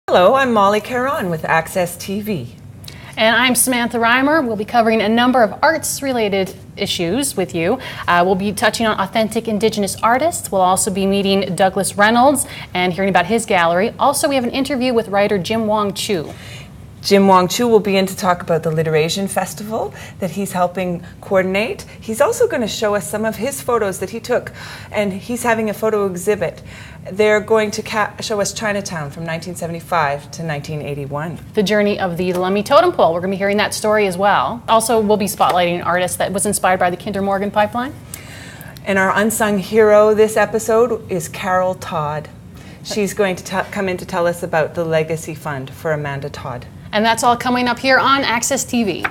Hello, I'm Molly Caron with Access TV. And I'm Samantha Reimer. We'll be covering a number of arts-related issues with you. We'll be touching on authentic Indigenous artists. We'll also be meeting Douglas Reynolds and hearing about his gallery. Also, we have an interview with writer Jim Wong Chu. Jim Wong Chu will be in to talk about the Literation Festival that he's helping coordinate. He's also going to show us some of his photos that he took, and he's having a photo exhibit. They're going to show us Chinatown from 1975 to 1981. The journey of the Lummi Totem Pole. We're going to be hearing that story as well. Also, we'll be spotlighting an artist that was inspired by the Kinder Morgan pipeline. And our unsung hero this episode is Carol Todd. She's going to come in to tell us about the Legacy Fund for Amanda Todd. And that's all coming up here on Access TV.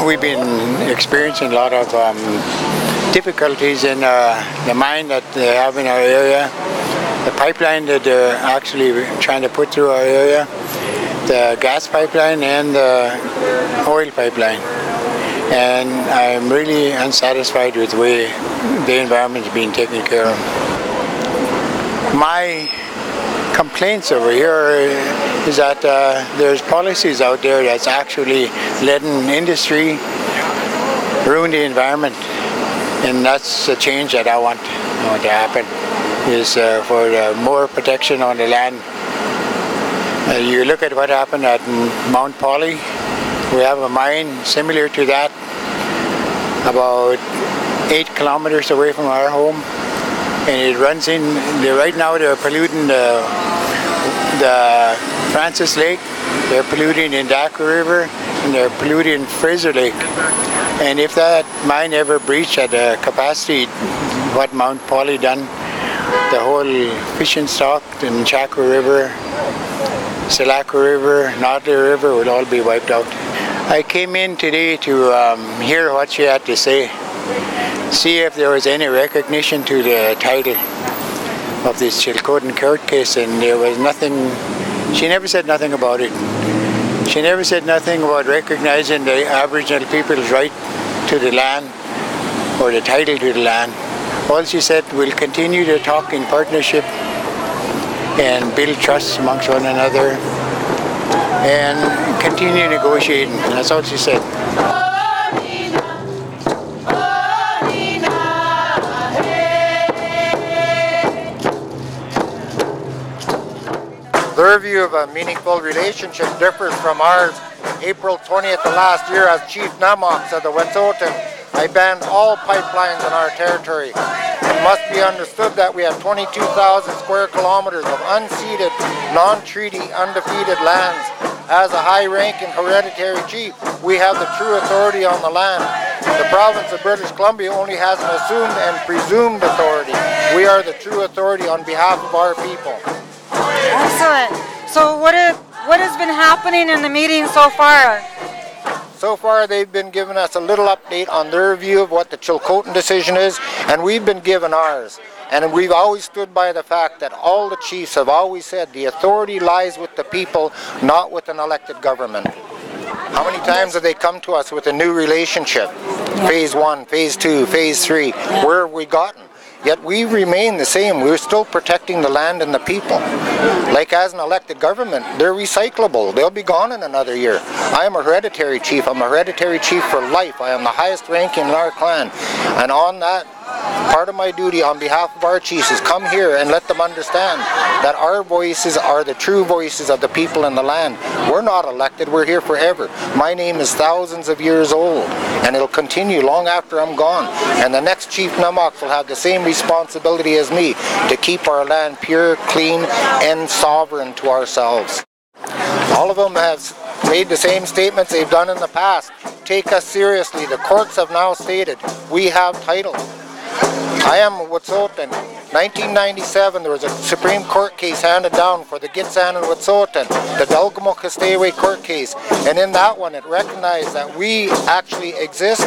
We've been experiencing a lot of difficulties in the mine that they have in our area, the pipeline that they're actually trying to put through our area, the gas pipeline and the oil pipeline. And I'm really unsatisfied with the way the environment is being taken care of. My complaints over here is that there's policies out there that's actually letting industry ruin the environment, and that's a change that I want to happen, is for more protection on the land. You look at what happened at Mount Poly. We have a mine similar to that about 8 kilometers away from our home, and it runs in, right now they're polluting the Francis Lake, they're polluting in Daco River, and they're polluting Fraser Lake. And if that mine ever breached at the capacity what Mount Poly done, the whole fishing stock in Chaco River, Tsleil-wauthuth River, Nadleh River would all be wiped out. I came in today to hear what she had to say, see if there was any recognition to the title of this Chilcotin court case, and there was nothing. She never said nothing about it. She never said nothing about recognizing the Aboriginal people's right to the land or the title to the land. All she said, we'll continue to talk in partnership and build trust amongst one another and continue negotiating. That's all she said. Their view of a meaningful relationship differs from ours. April 20th of last year, as Chief Namox of the Wet'suwet'en, I banned all pipelines in our territory. It must be understood that we have 22,000 square kilometers of unceded, non-treaty, undefeated lands. As a high-ranking hereditary chief, we have the true authority on the land. The province of British Columbia only has an assumed and presumed authority. We are the true authority on behalf of our people. Excellent. So what has been happening in the meeting so far? So far they've been giving us a little update on their view of what the Chilcotin decision is, and we've been given ours. And we've always stood by the fact that all the chiefs have always said the authority lies with the people, not with an elected government. How many times have they come to us with a new relationship? Yeah. Phase 1, Phase 2, Phase 3. Yeah. Where have we gotten? Yet we remain the same. We're still protecting the land and the people. Like as an elected government, they're recyclable. They'll be gone in another year. I am a hereditary chief. I'm a hereditary chief for life. I am the highest ranking in our clan. And on that, part of my duty on behalf of our chiefs is come here and let them understand that our voices are the true voices of the people in the land. We're not elected. We're here forever. My name is thousands of years old, and it'll continue long after I'm gone. And the next Chief Namox will have the same responsibility as me to keep our land pure, clean, and sovereign to ourselves. All of them have made the same statements they've done in the past. Take us seriously. The courts have now stated we have title. I am Wet'suwet'en. 1997, there was a Supreme Court case handed down for the Gitxsan and Wet'suwet'en, the Delgamuukw court case. And in that one, it recognized that we actually exist.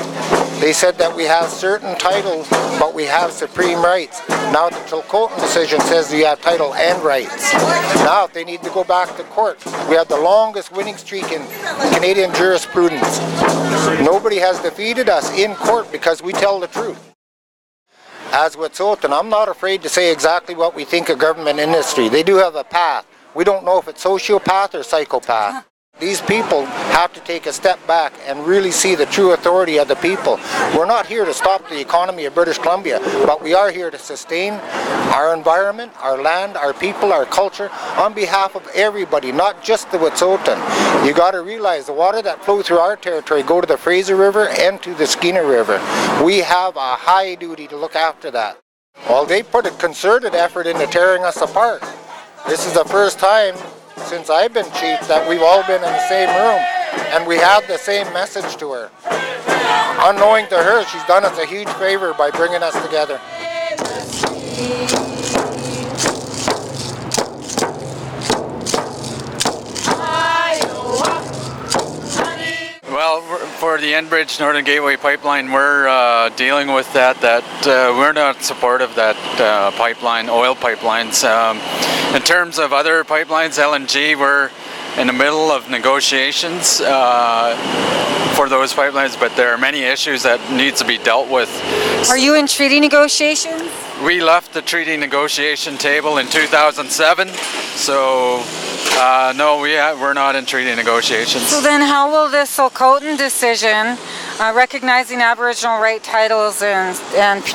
They said that we have certain titles, but we have supreme rights. Now the Chilcotin decision says we have title and rights. Now if they need to go back to court, we have the longest winning streak in Canadian jurisprudence. Nobody has defeated us in court because we tell the truth. As Wet'suwet'en, I'm not afraid to say exactly what we think of government industry. They do have a path. We don't know if it's sociopath or psychopath. These people have to take a step back and really see the true authority of the people. We're not here to stop the economy of British Columbia, but we are here to sustain our environment, our land, our people, our culture, on behalf of everybody, not just the Wet'suwet'en. You got to realize the water that flow through our territory go to the Fraser River and to the Skeena River. We have a high duty to look after that. Well, they put a concerted effort into tearing us apart. This is the first time since I've been chief that we've all been in the same room and we had the same message to her. Unknowing to her, she's done us a huge favor by bringing us together. Well, for the Enbridge Northern Gateway pipeline, we're dealing with that. We're not supportive of that pipeline, oil pipelines. In terms of other pipelines, LNG, we're in the middle of negotiations for those pipelines, but there are many issues that needs to be dealt with. Are you in treaty negotiations? We left the treaty negotiation table in 2007, so no, we're not in treaty negotiations. So then how will this Chilcotin decision, recognizing Aboriginal right titles and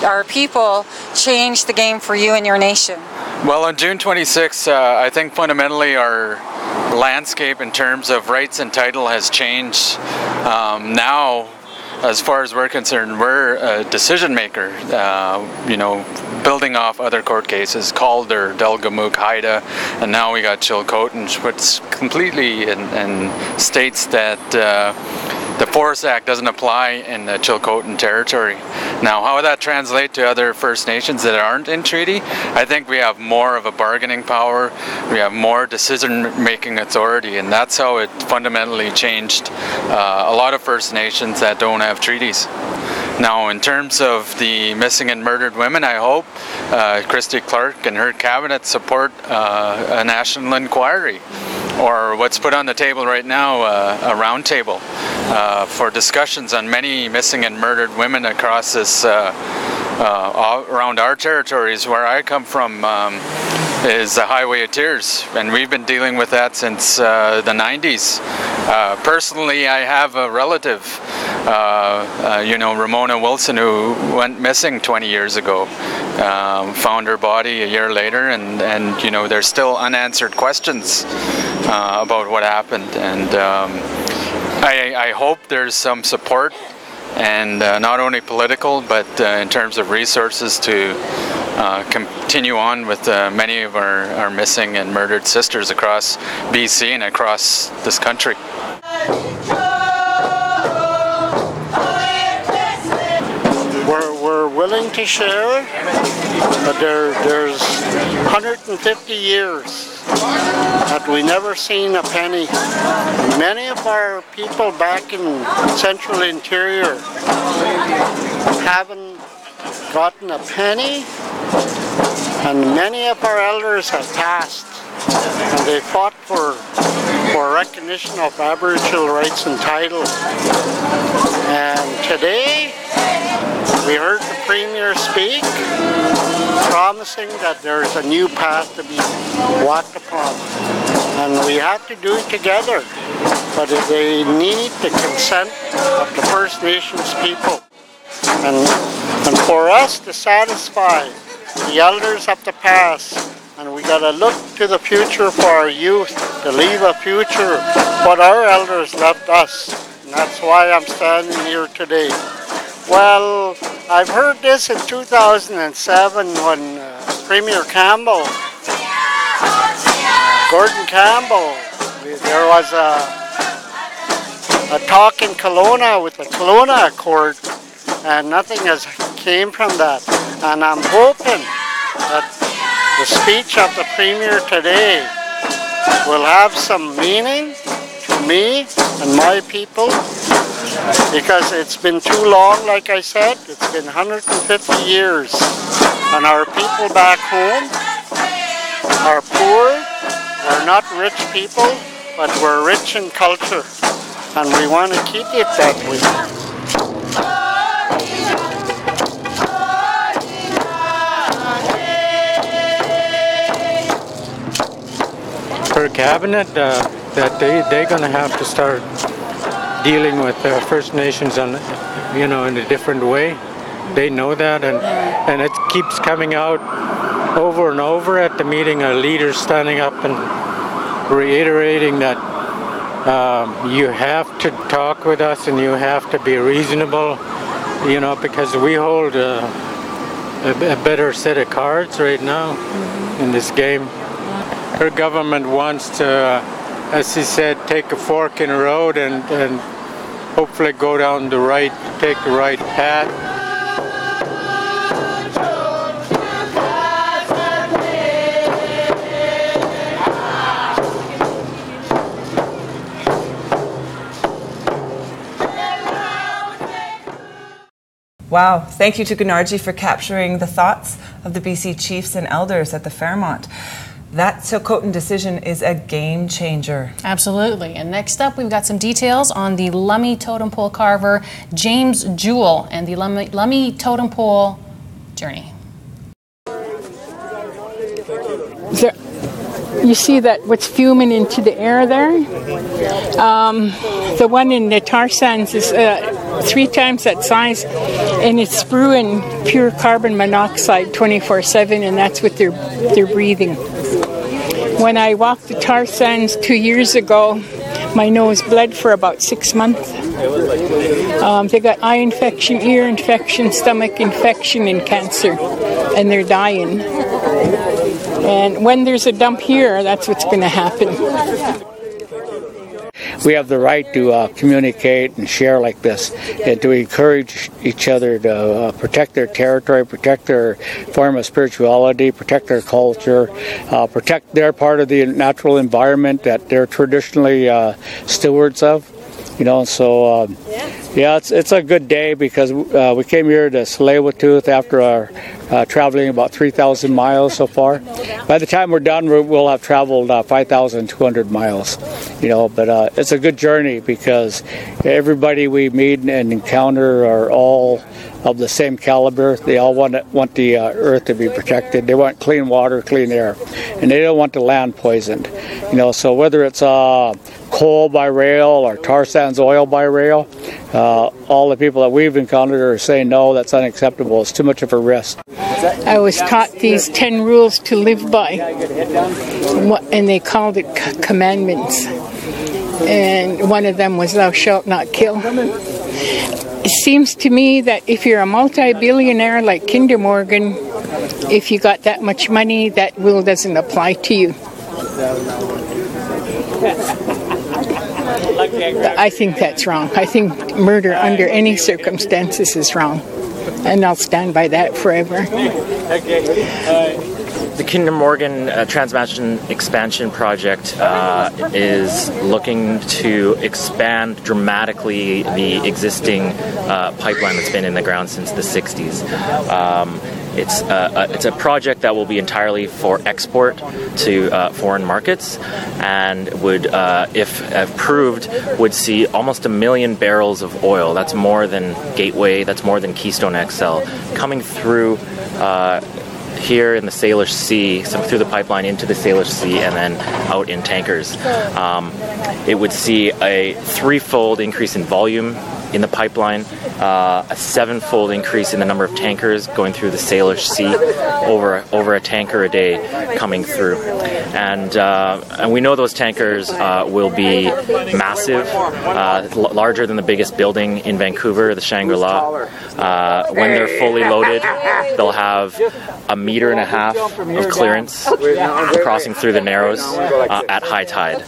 our people, change the game for you and your nation? Well, on June 26th, I think fundamentally our landscape in terms of rights and title has changed. Now, as far as we're concerned, we're a decision maker, you know, building off other court cases, Calder, Delgamuukw, Haida, and now we got Chilcotin, which completely states that the Forest Act doesn't apply in the Chilcotin territory. Now, how would that translate to other First Nations that aren't in treaty? I think we have more of a bargaining power, we have more decision-making authority, and that's how it fundamentally changed a lot of First Nations that don't have treaties. Now, in terms of the missing and murdered women, I hope Christy Clark and her cabinet support a national inquiry, or what's put on the table right now, a round table for discussions on many missing and murdered women across this, around our territories. Where I come from is the Highway of Tears, and we've been dealing with that since the 90s. Personally, I have a relative, you know, Ramona Wilson, who went missing 20 years ago. Found her body a year later, and you know, there's still unanswered questions about what happened, and I hope there's some support, and not only political, but in terms of resources to continue on with many of our missing and murdered sisters across BC and across this country. We're willing to share, but there's 150 years that we never seen a penny. Many of our people back in Central Interior haven't gotten a penny, and many of our elders have passed, and they fought for recognition of Aboriginal rights and title. And today we heard the Premier speak, promising that there's a new path to be walked upon, and we have to do it together, but they need the consent of the First Nations people. And for us to satisfy the elders of the past, and we gotta look to the future for our youth, to leave a future what our elders left us. And that's why I'm standing here today. Well, I've heard this in 2007 when Premier Campbell, Gordon Campbell, there was a talk in Kelowna with the Kelowna Accord, and nothing has came from that. And I'm hoping that the speech of the Premier today will have some meaning to me and my people, because it's been too long, like I said. It's been 150 years. And our people back home are poor. We're not rich people, but we're rich in culture. And we want to keep it that way. Per cabinet, that they're going to have to start dealing with First Nations on, in a different way. They know that, and it keeps coming out over and over at the meeting. Leaders standing up and reiterating that you have to talk with us and you have to be reasonable, because we hold a better set of cards right now in this game. Her government wants to, as he said, take a fork in the road and hopefully go down take the right path. Wow, thank you to Gunargie for capturing the thoughts of the BC chiefs and elders at the Fairmont. That Tsleil-wauthuth decision is a game changer. Absolutely. And next up, we've got some details on the Lummi totem pole carver, James Jewell, and the Lummi totem pole journey. You see that what's fuming into the air there? The one in the tar sands is 3 times that size, and it's spewing pure carbon monoxide 24/7, and that's what they're breathing. When I walked the tar sands 2 years ago, my nose bled for about 6 months. They got eye infection, ear infection, stomach infection, and cancer, and they're dying. And when there's a dump here, that's what's going to happen. We have the right to communicate and share like this, and to encourage each other to protect their territory, protect their form of spirituality, protect their culture, protect their part of the natural environment that they're traditionally stewards of. So it's a good day, because we came here to Tsleil-wauthuth after our traveling about 3,000 miles so far. By the time we're done, we'll have traveled 5,200 miles. But it's a good journey, because everybody we meet and encounter are all of the same caliber. They all want the earth to be protected. They want clean water, clean air, and they don't want the land poisoned. So whether it's coal by rail or tar sands oil by rail, all the people that we've encountered are saying no, that's unacceptable. It's too much of a risk. I was taught these 10 rules to live by, and they called it commandments. And one of them was thou shalt not kill. It seems to me that if you're a multi-billionaire like Kinder Morgan, if you got that much money, that rule doesn't apply to you. I think that's wrong. I think murder under any circumstances is wrong. And I'll stand by that forever. The Kinder Morgan Trans-Mountain Expansion Project is looking to expand dramatically the existing pipeline that's been in the ground since the 60s. It's a project that will be entirely for export to foreign markets, and would, if approved, would see almost 1 million barrels of oil. That's more than Gateway, that's more than Keystone XL, coming through here in the Salish Sea, through the pipeline into the Salish Sea, and then out in tankers. It would see a 3-fold increase in volume in the pipeline, a 7-fold increase in the number of tankers going through the Salish Sea, over a tanker a day coming through. And we know those tankers will be massive, larger than the biggest building in Vancouver, the Shangri-La. When they're fully loaded, they'll have 1.5 meters of clearance crossing through the Narrows at high tide.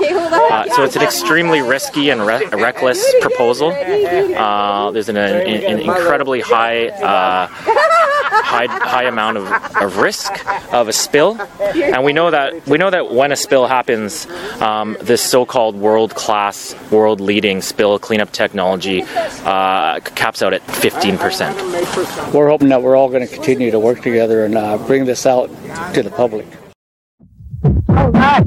So it's an extremely risky and reckless proposal. There's an incredibly high amount of risk of a spill, and we know that when a spill happens, this so-called world-class, world-leading spill cleanup technology caps out at 15%. We're hoping that we're all going to continue to work together and bring this out to the public. All right.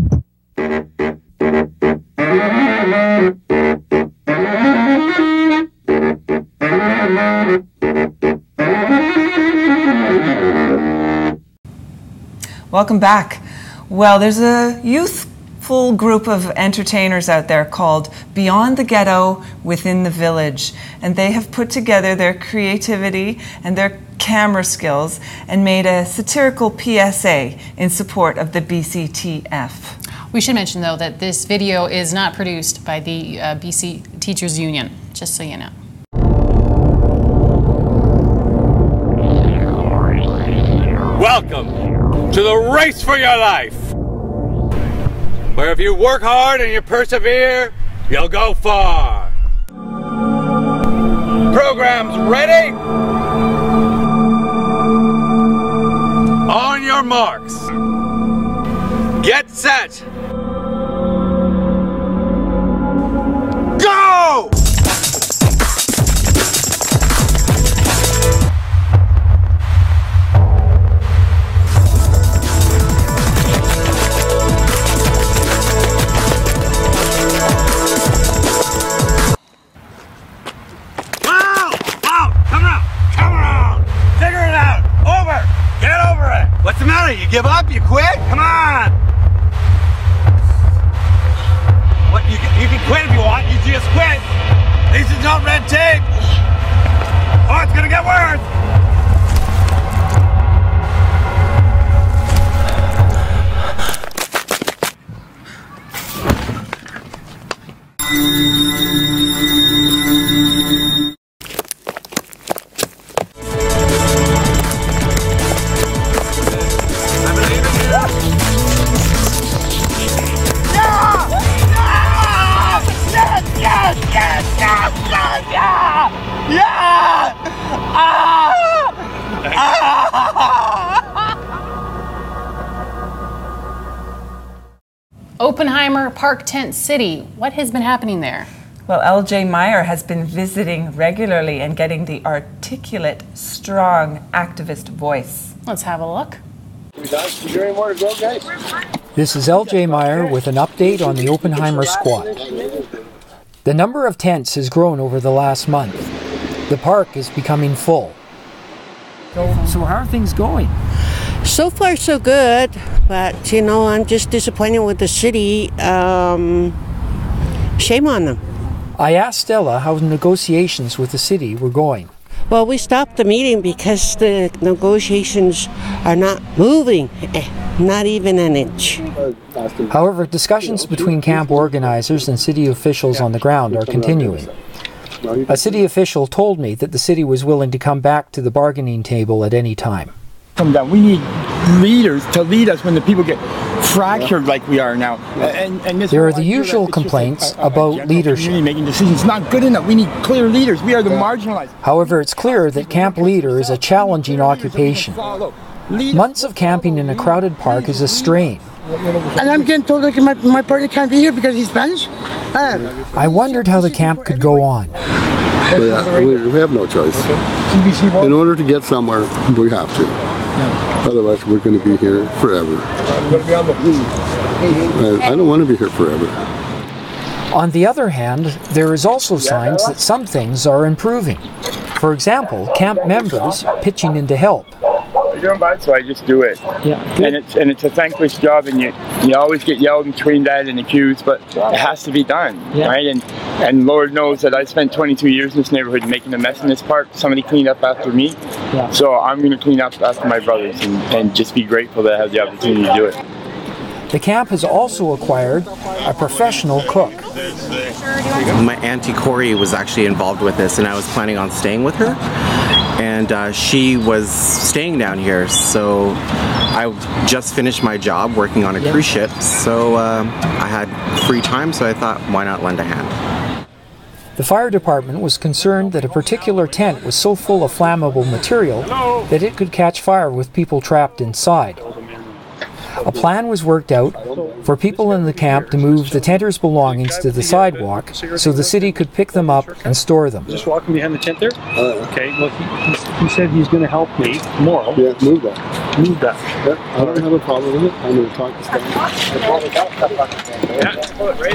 Welcome back. Well, there's a youthful group of entertainers out there called Beyond the Ghetto Within the Village, and they have put together their creativity and their camera skills and made a satirical PSA in support of the BCTF. We should mention, though, that this video is not produced by the BC Teachers Union, just so you know. Welcome to the race for your life, where if you work hard and you persevere, you'll go far. Programs ready? On your marks. Get set. Go! What's the matter? You give up? You quit? Come on! What? You can quit if you want. You just quit. This is not red tape. Oh, it's gonna get worse. Oppenheimer Park Tent City. What has been happening there? Well, LJ Meyer has been visiting regularly and getting the articulate, strong activist voice. Let's have a look. Is there any more to go, guys? This is LJ Meyer with an update on the Oppenheimer squad. The number of tents has grown over the last month. The park is becoming full. So how are things going? So far, so good. But, you know, I'm just disappointed with the city. Shame on them. I asked Stella how negotiations with the city were going. Well, we stopped the meeting because the negotiations are not moving, not even an inch. However, discussions between camp organizers and city officials on the ground are continuing. A city official told me that the city was willing to come back to the bargaining table at any time. We need leaders to lead us when the people get fractured like we are now. There are the usual complaints about leadership. Making decisions is not good enough. We need clear leaders. We are the marginalized. However, it's clear that camp leader is a challenging occupation. Months of camping in a crowded park is a strain. And I'm getting told like my partner can't be here because he's Spanish. I wondered how the camp could go on. We have no choice. In order to get somewhere, we have to. Otherwise, we're going to be here forever. I don't want to be here forever. On the other hand, there is also signs that some things are improving. For example, camp members pitching in to help. You're doing bad, so I just do it. Yeah. And it's a thankless job, and you always get yelled between that and accused, but it has to be done, right? And Lord knows that I spent 22 years in this neighborhood making a mess in this park. Somebody cleaned up after me, so I'm going to clean up after my brothers and just be grateful that I have the opportunity to do it. The camp has also acquired a professional cook. My Auntie Corey was actually involved with this, and I was planning on staying with her. and she was staying down here, so I just finished my job working on a cruise ship, so I had free time, so I thought, why not lend a hand? The fire department was concerned that a particular tent was so full of flammable material that it could catch fire with people trapped inside. A plan was worked out for people in the camp to move the tenters' belongings to the sidewalk so the city could pick them up and store them. Just walking behind the tent there? Okay, well, he said he's going to help me tomorrow. Yeah, move that. Move that. Yeah, I don't have a problem with it. I'm going to talk to Stanley.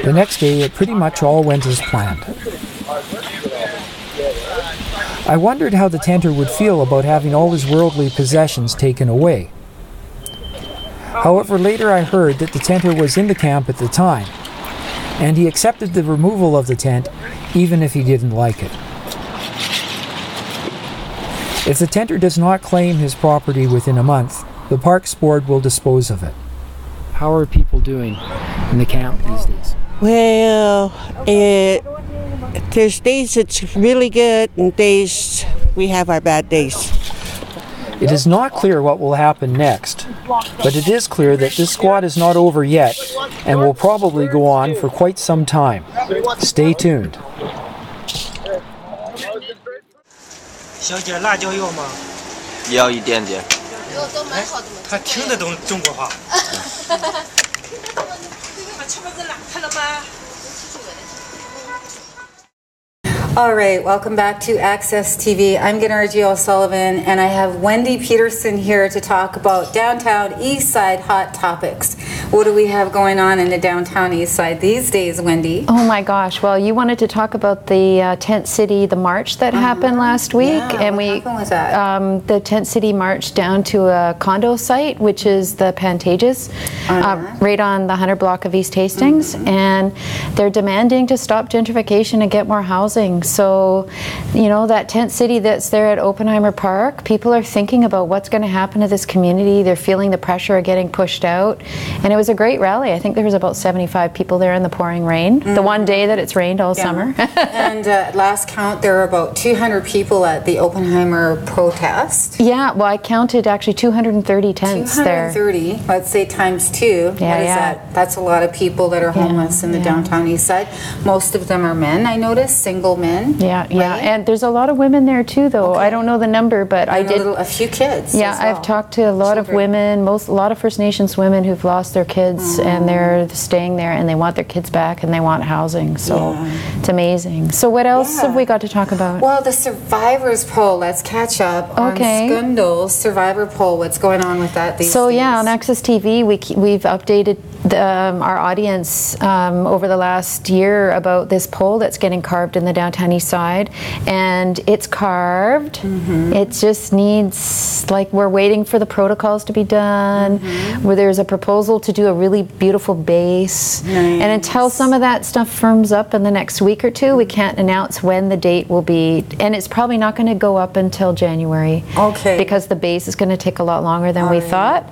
The next day, it pretty much all went as planned. I wondered how the tenter would feel about having all his worldly possessions taken away. However, later I heard that the tenter was in the camp at the time, and he accepted the removal of the tent even if he didn't like it. If the tenter does not claim his property within a month, the Parks Board will dispose of it. How are people doing in the camp these days? Well, there's days it's really good and days we have our bad days. It is not clear what will happen next, but it is clear that this squat is not over yet and will probably go on for quite some time. Stay tuned. 小姐，辣椒要吗？要一点点。他听得懂中国话。 All right, welcome back to Access TV. I'm Gunargie O'Sullivan, and I have Wendy Pedersen here to talk about downtown Eastside hot topics. What do we have going on in the downtown Eastside these days, Wendy? Oh my gosh, well, you wanted to talk about the Tent City, the march that happened last week. Yeah, and what happened with that? The Tent City marched down to a condo site, which is the Pantages, right on the 100 block of East Hastings, and they're demanding to stop gentrification and get more housing. So, you know, that tent city that's there at Oppenheimer Park, people are thinking about what's going to happen to this community. They're feeling the pressure of getting pushed out. And it was a great rally. I think there was about 75 people there in the pouring rain. The one day that it's rained all summer. And at last count, there were about 200 people at the Oppenheimer protest. Yeah, well, I counted actually 230 tents 230, there. let's say times 2. Yeah, what is that? That's a lot of people that are homeless in the downtown Eastside. Most of them are men, I noticed, single men. Yeah, yeah, and there's a lot of women there too, though. I don't know the number, but I did. A few kids. Yeah, I've talked to a lot of women, a lot of First Nations women who've lost their kids, and they're staying there, and they want their kids back, and they want housing. So it's amazing. So what else have we got to talk about? Well, the survivors poll. Let's catch up on Skundal's survivor poll. What's going on with that these days? Yeah, on Access TV, we've updated our audience over the last year about this pole that's getting carved in the downtown east side, and it's carved. It just needs, like, we're waiting for the protocols to be done, where there's a proposal to do a really beautiful base, and until some of that stuff firms up in the next week or two, we can't announce when the date will be, and it's probably not going to go up until January, because the base is going to take a lot longer than we thought,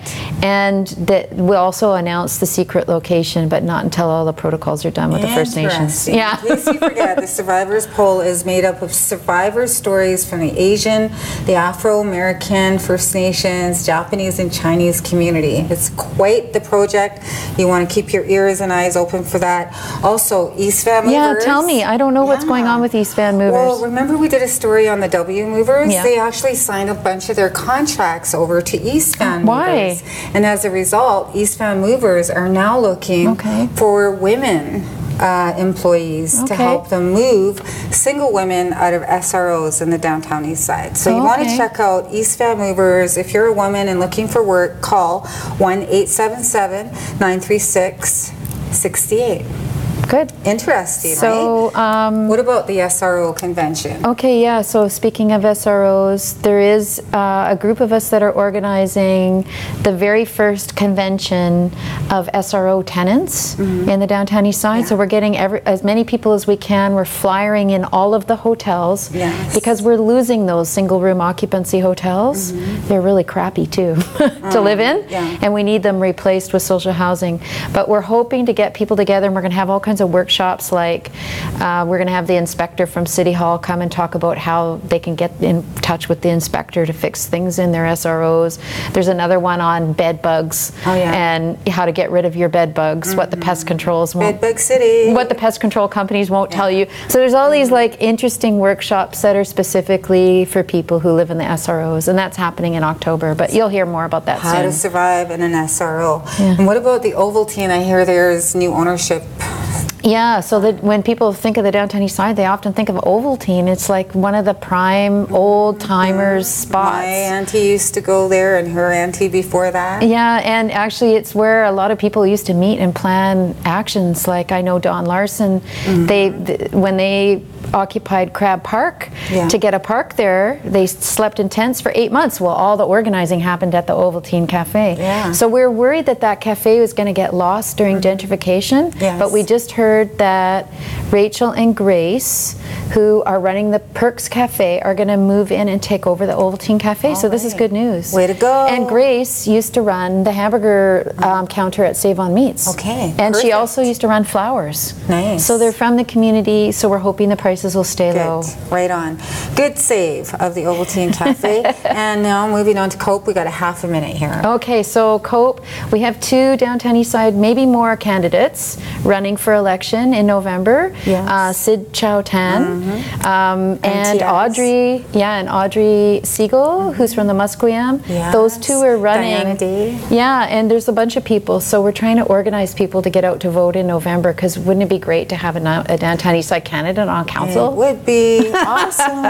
and that we'll also announce the secret location, but not until all the protocols are done with the First Nations. Yeah. In case you forget, the survivors poll is made up of survivor stories from the Asian, the Afro-American, First Nations, Japanese, and Chinese community. It's quite the project. You want to keep your ears and eyes open for that. Also, East Van Movers. Yeah, tell me. I don't know what's going on with East Van Movers. Well, remember we did a story on the W Movers? Yeah. They actually signed a bunch of their contracts over to East Van Movers. And as a result, East Van Movers are now looking for women employees to help them move single women out of SROs in the downtown east side. So you want to check out East Van Movers. If you're a woman and looking for work, call 1-877-936-68. Good. Interesting, so, right? What about the SRO convention? Okay, yeah, so speaking of SROs, there is a group of us that are organizing the very first convention of SRO tenants in the downtown east side. So we're getting as many people as we can. We're flyering in all of the hotels because we're losing those single room occupancy hotels. They're really crappy too to live in, and we need them replaced with social housing. But we're hoping to get people together, and we're going to have all kinds kinds of workshops, like we're going to have the inspector from City Hall come and talk about how they can get in touch with the inspector to fix things in their SROs. There's another one on bed bugs and how to get rid of your bed bugs, what the pest controls won't, Bed bug city, what the pest control companies won't tell you. So there's all these like interesting workshops that are specifically for people who live in the SROs, and that's happening in October, but you'll hear more about that soon. How to survive in an SRO. And what about the Ovaltine? I hear there's new ownership. Yeah, so that when people think of the downtown east side, they often think of Ovaltine. It's like one of the prime old timers spots. My auntie used to go there, and her auntie before that. Yeah, and actually it's where a lot of people used to meet and plan actions. Like I know Don Larson, when they occupied Crab Park to get a park there, they slept in tents for 8 months. Well, all the organizing happened at the Ovaltine Cafe. Yeah. So we're worried that that cafe was going to get lost during gentrification, but we just heard that Rachel and Grace, who are running the Perks Cafe, are going to move in and take over the Ovaltine Cafe. So this is good news. Way to go. And Grace used to run the hamburger counter at Save on Meats. Okay. And she also used to run Flowers. Nice. So they're from the community, so we're hoping the prices will stay low. Right on. Good save of the Ovaltine Cafe. And now moving on to Cope, we got a half a minute here. Okay, so Cope, we have 2 downtown east side, maybe more candidates running for election in November. Yes. Sid Chow Tan and Audrey, and Audrey Siegel, who's from the Musqueam. Yes. Those 2 are running. Diana Day. Yeah, and there's a bunch of people, so we're trying to organize people to get out to vote in November, because wouldn't it be great to have a downtown east side candidate on council? It would be awesome.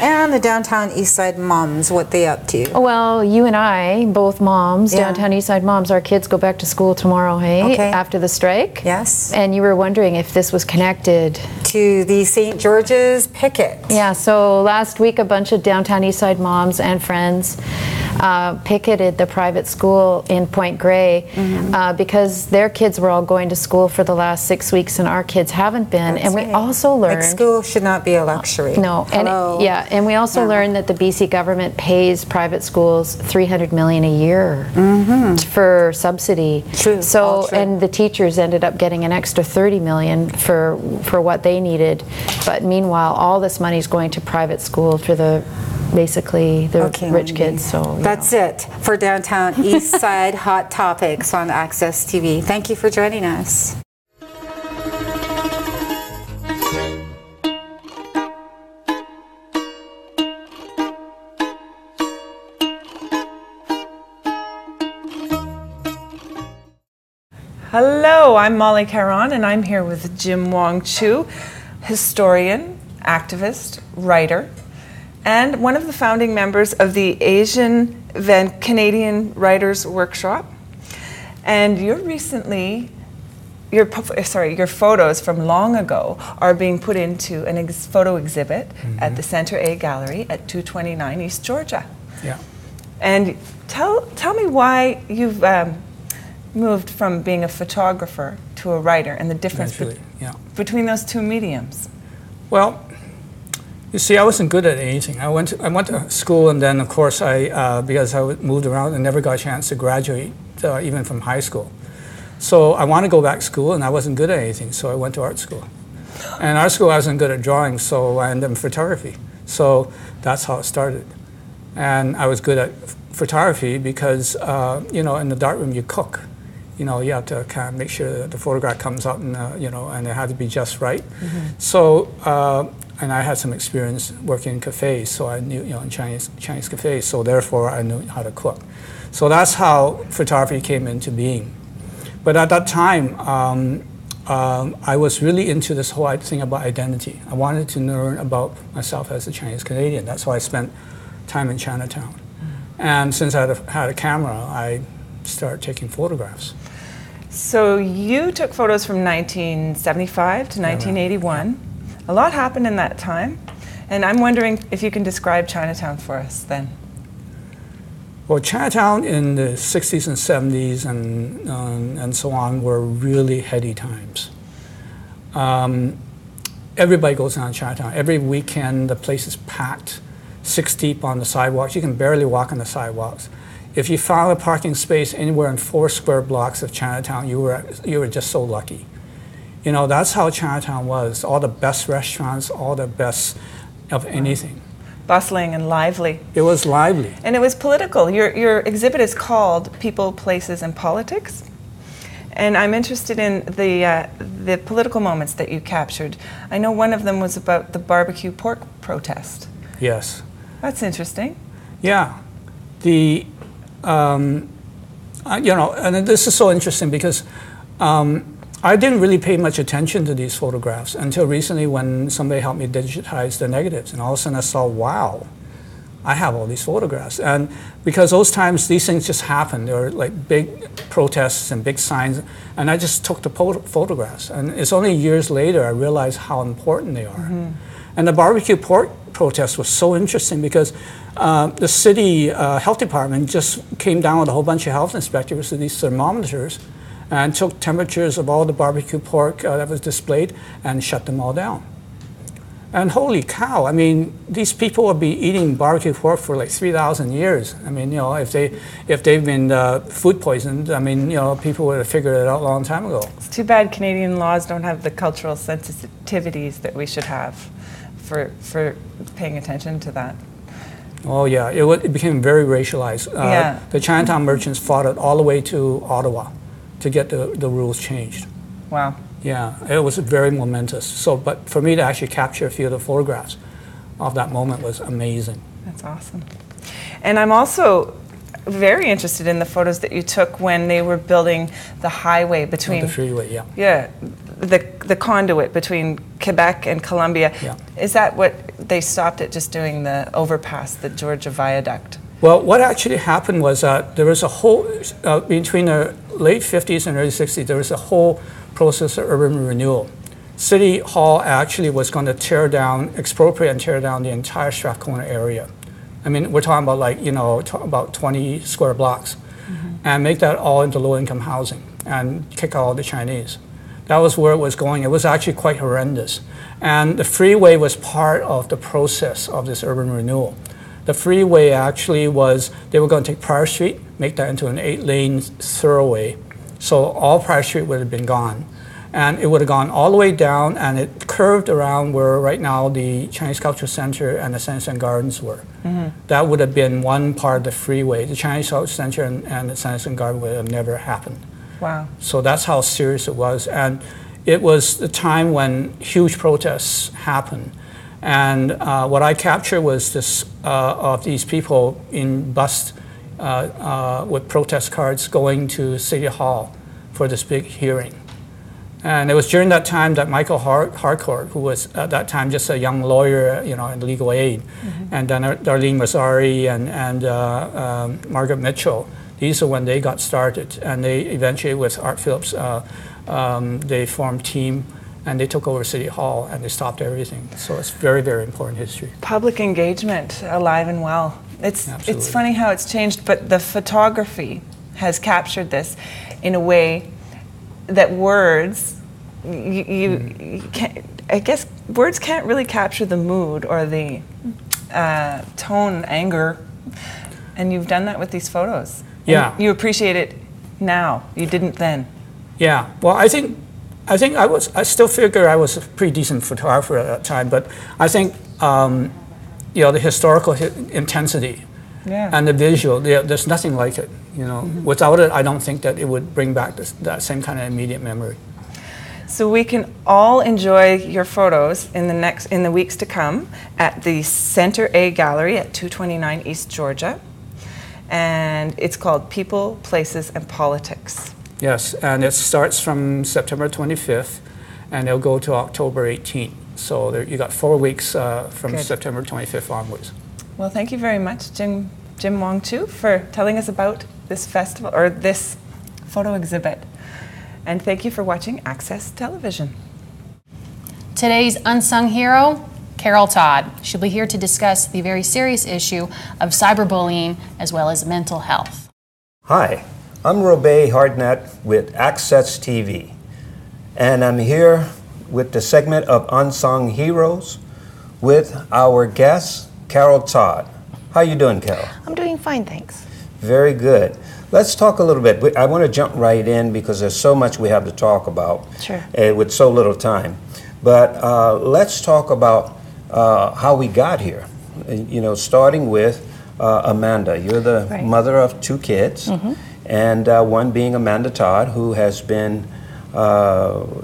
And the downtown east side moms, what they up to? Well, you and I, both moms, downtown east side moms, our kids go back to school tomorrow, after the strike. Yes. And you were wondering if this was connected to the St. George's picket. Yeah, so last week a bunch of downtown east side moms and friends picketed the private school in Point Grey because their kids were all going to school for the last 6 weeks and our kids haven't been. That's and we also learned... Like school should not be a luxury. No. And we also learned that the BC government pays private schools $300 million a year for subsidy. True. So, and the teachers ended up getting an extra $30 million for what they needed. But meanwhile, all this money is going to private school for the basically the rich kids. So that's it for Downtown East Side Hot Topics on Access TV. Thank you for joining us. Hello, I'm Molly Caron, and I'm here with Jim Wong Chu, historian, activist, writer, and one of the founding members of the Asian Canadian Writers Workshop. And your photos from long ago are being put into a photo exhibit at the Center A Gallery at 229 East Georgia. Yeah. And tell me why you've moved from being a photographer to a writer and the difference between those two mediums. Well, you see, I wasn't good at anything. I went to school, and then of course because I moved around and never got a chance to graduate even from high school. So I wanted to go back to school, and I wasn't good at anything, so I went to art school. And art school, I wasn't good at drawing, so I ended up in photography. So that's how it started. And I was good at photography because in the darkroom you cook. You have to kind of make sure that the photograph comes out, and and it had to be just right. So, and I had some experience working in cafes, so I knew, in Chinese cafes. So therefore, I knew how to cook. So that's how photography came into being. But at that time, I was really into this whole thing about identity. I wanted to learn about myself as a Chinese Canadian. That's why I spent time in Chinatown. And since I had a camera, I started taking photographs. So you took photos from 1975 to 1981. A lot happened in that time. And I'm wondering if you can describe Chinatown for us then. Well, Chinatown in the 60s and 70s and so on were really heady times. Everybody goes down to Chinatown. Every weekend, the place is packed, 6 deep on the sidewalks. You can barely walk on the sidewalks. If you found a parking space anywhere in 4 square blocks of Chinatown, you were just so lucky. You know, that's how Chinatown was. All the best restaurants, all the best of anything. Bustling and lively. It was lively. And it was political. Your exhibit is called People, Places, and Politics. And I'm interested in the political moments that you captured. I know one of them was about the barbecue pork protest. Yes. That's interesting. Yeah. The, you know, and this is so interesting because I didn't really pay much attention to these photographs until recently when somebody helped me digitize the negatives. And all of a sudden I saw, wow, I have all these photographs. And because those times, these things just happened. There were like big protests and big signs. And I just took the photographs. And it's only years later I realized how important they are. Mm-hmm. And the barbecue pork protest was so interesting because the city health department just came down with a whole bunch of health inspectors with these thermometers and took temperatures of all the barbecue pork that was displayed and shut them all down. And holy cow, I mean, these people will be eating barbecue pork for like 3,000 years. I mean, you know, if they've been food poisoned, I mean, you know, people would have figured it out a long time ago. It's too bad Canadian laws don't have the cultural sensitivities that we should have for paying attention to that. Oh yeah, it became very racialized. Yeah. The Chinatown merchants fought it all the way to Ottawa to get the rules changed. Wow. Yeah, it was very momentous. So, but for me to actually capture a few of the photographs of that moment was amazing. That's awesome. And I'm also very interested in the photos that you took when they were building the highway between... the freeway, yeah. Yeah, the conduit between Quebec and Columbia. Yeah. Is that what they stopped at, just doing the overpass, the Georgia Viaduct? Well, what actually happened was there was a whole, between the late 50s and early 60s, there was a whole process of urban renewal. City Hall actually was going to tear down, expropriate and tear down the entire Strathcona area. I mean, we're talking about like, you know, about 20 square blocks, and make that all into low-income housing and kick out all the Chinese. That was where it was going. It was actually quite horrendous. And the freeway was part of the process of this urban renewal. The freeway actually was, they were going to take Prior Street, make that into an 8-lane thoroughway. So all Prior Street would have been gone. And it would have gone all the way down, and it curved around where right now the Chinese Cultural Center and the Sanderson Gardens were. Mm-hmm. That would have been one part of the freeway. The Chinese Cultural Center and the Sanderson Garden would have never happened. Wow. So that's how serious it was. And it was the time when huge protests happened. And what I captured was this of these people in bus with protest cards going to City Hall for this big hearing. And it was during that time that Michael Harcourt, who was at that time just a young lawyer, you know, in legal aid, and then Darlene Mazzari and Margaret Mitchell, these are when they got started. And they eventually, with Art Phillips, they formed Team, and they took over City Hall, and they stopped everything. So it's very, very important history. Public engagement, alive and well. It's funny how it's changed, but the photography has captured this in a way that words, you can't, I guess words can't really capture the mood or the tone, anger, and you've done that with these photos. Yeah. And you appreciate it now. You didn't then. Yeah. Well, I think I still figure I was a pretty decent photographer at that time, but I think you know, the historical intensity and the visual, there's nothing like it. You know, without it, I don't think that it would bring back that same kind of immediate memory. So we can all enjoy your photos in the weeks to come at the Center A Gallery at 229 East Georgia, and it's called People, Places, and Politics. Yes, and it starts from September 25th, and it'll go to October 18th. So you got 4 weeks from September 25th onwards. Well, thank you very much, Jim Wong Chu, for telling us about this festival, or this photo exhibit. And thank you for watching Access Television. Today's unsung hero, Carol Todd. She'll be here to discuss the very serious issue of cyberbullying as well as mental health. Hi, I'm Robey Hardnett with Access TV, and I'm here with the segment of Unsung Heroes with our guest, Carol Todd. How you doing, Carol? I'm doing fine, thanks. Very good. Let's talk a little bit. I want to jump right in because there's so much we have to talk about with so little time. But let's talk about how we got here. You know, starting with Amanda. You're the mother of 2 kids, and one being Amanda Todd, who has been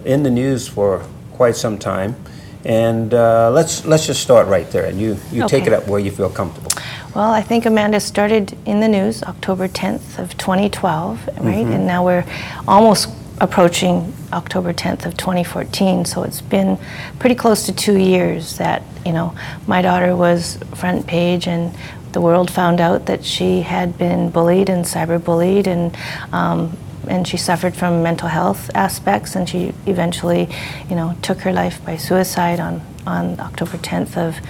in the news for quite some time. And let's just start right there, and you take it up where you feel comfortable. Well, I think Amanda started in the news October 10th of 2012, right? And now we're almost approaching October 10th of 2014, so it's been pretty close to 2 years that, you know, my daughter was front page and the world found out that she had been bullied and cyberbullied, and she suffered from mental health aspects, and she eventually, you know, took her life by suicide on October 10th of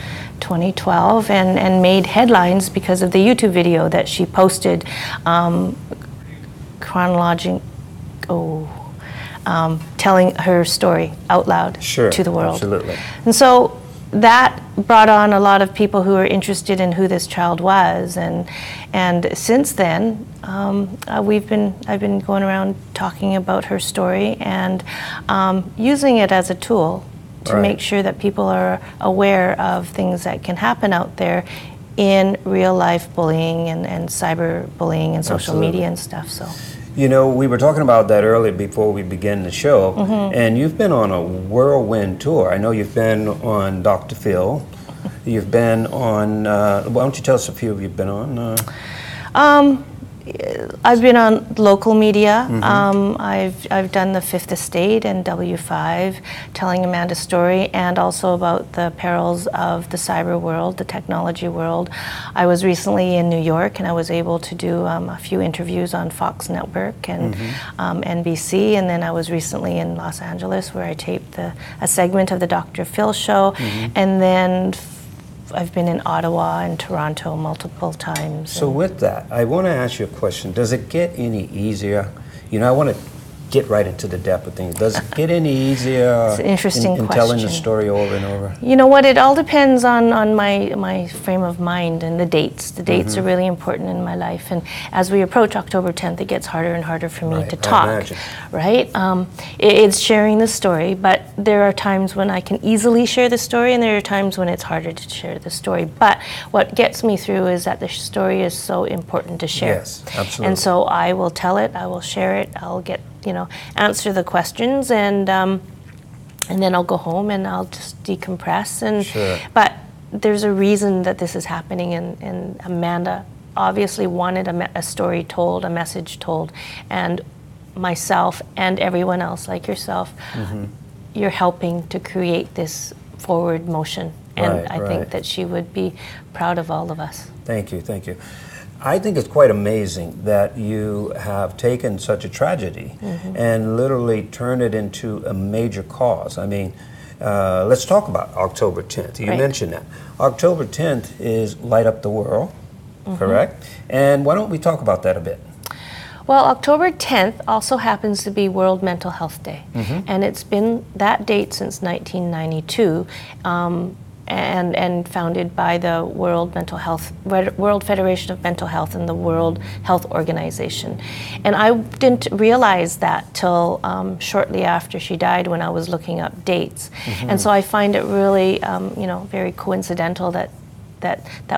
2012, and made headlines because of the YouTube video that she posted, telling her story out loud to the world. Absolutely. And so that brought on a lot of people who were interested in who this child was, and since then I've been going around talking about her story and using it as a tool to make sure that people are aware of things that can happen out there in real life bullying and cyber bullying and social media and stuff. So, you know, we were talking about that earlier before we began the show, and you've been on a whirlwind tour. I know you've been on Dr. Phil. You've been on, why don't you tell us a few you've been on? I've been on local media. I've done the Fifth Estate and W5, telling Amanda's story, and also about the perils of the cyber world, the technology world. I was recently in New York, and I was able to do a few interviews on Fox Network and NBC, and then I was recently in Los Angeles, where I taped a segment of the Dr. Phil show, and then I've been in Ottawa and Toronto multiple times. So with that, I want to ask you a question. Does it get any easier? You know, I want to get right into the depth of things. Does it get any easier it's an interesting in telling the story over and over? You know what, it all depends on my frame of mind and the dates. The dates are really important in my life, and as we approach October 10th, it gets harder and harder for me to talk, right? It's sharing the story, but there are times when I can easily share the story, and there are times when it's harder to share the story. But what gets me through is that the story is so important to share. Yes, absolutely. And so I will tell it, I will share it, I'll get, you know, answer the questions, and then I'll go home and I'll just decompress. And but there's a reason that this is happening, and Amanda obviously wanted a story told, a message told, and myself and everyone else like yourself, you're helping to create this forward motion, and I think that she would be proud of all of us. Thank you, thank you. I think it's quite amazing that you have taken such a tragedy and literally turned it into a major cause. I mean, let's talk about October 10th. You mentioned that. October 10th is Light Up the World, correct? And why don't we talk about that a bit? Well, October 10th also happens to be World Mental Health Day, and it's been that date since 1992. And founded by the World Federation of Mental Health and the World Health Organization. And I didn't realize that till shortly after she died, when I was looking up dates. And so I find it really, you know, very coincidental that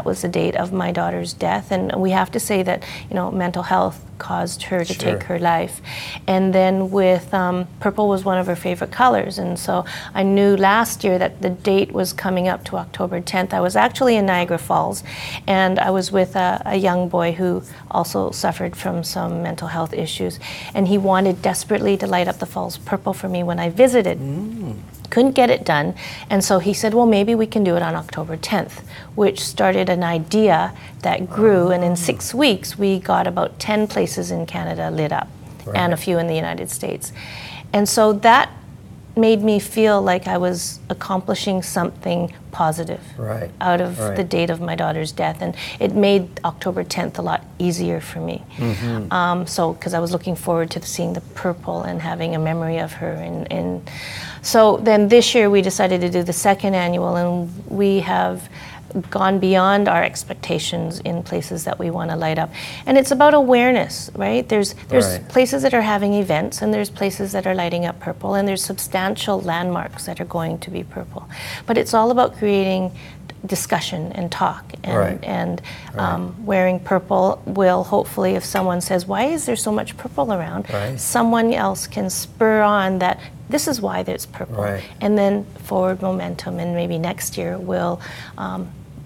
was the date of my daughter's death. And we have to say that, you know, mental health caused her to take her life. And then with purple was one of her favorite colors, and so I knew last year that the date was coming up to October 10th. I was actually in Niagara Falls, and I was with a young boy who also suffered from some mental health issues, and he wanted desperately to light up the falls purple for me when I visited. Couldn't get it done, and so he said, well, maybe we can do it on October 10th, which started an idea that grew, and in 6 weeks we got about 10 places in Canada lit up, and a few in the United States. And so that made me feel like I was accomplishing something positive out of the date of my daughter's death, and it made October 10th a lot easier for me. So, because I was looking forward to seeing the purple and having a memory of her. And so then this year we decided to do the second annual, and we have gone beyond our expectations in places that we want to light up. And it's about awareness, right? There's places that are having events, and there's places that are lighting up purple, and there's substantial landmarks that are going to be purple. But it's all about creating discussion and talk, and wearing purple will hopefully, if someone says, why is there so much purple around, someone else can spur on that this is why there's purple, and then forward momentum, and maybe next year we'll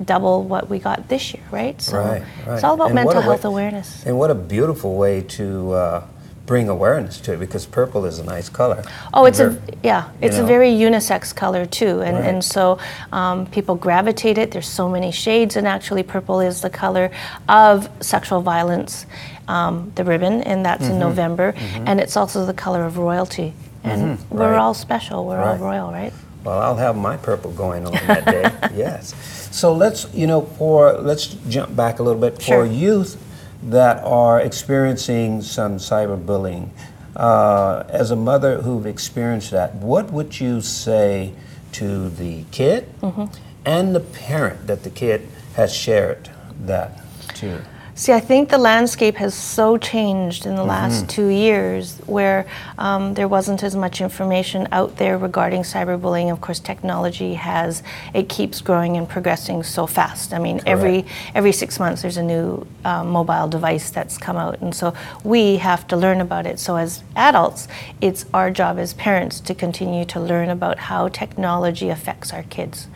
double what we got this year, right? So it's all about mental health awareness. And what a beautiful way to bring awareness to it, because purple is a nice color. Oh, it's a very unisex color too, and so people gravitate it. There's so many shades, and actually purple is the color of sexual violence, the ribbon, and that's in November, and it's also the color of royalty, and we're all special, we're all royal, right? Well, I'll have my purple going on that day. Yes. So let's jump back a little bit. For youth that are experiencing some cyberbullying, as a mother who've experienced that, what would you say to the kid and the parent that the kid has shared that to? See, I think the landscape has so changed in the last 2 years, where there wasn't as much information out there regarding cyberbullying. Of course, technology it keeps growing and progressing so fast. I mean, every 6 months there's a new mobile device that's come out, and so we have to learn about it. So as adults, it's our job as parents to continue to learn about how technology affects our kids,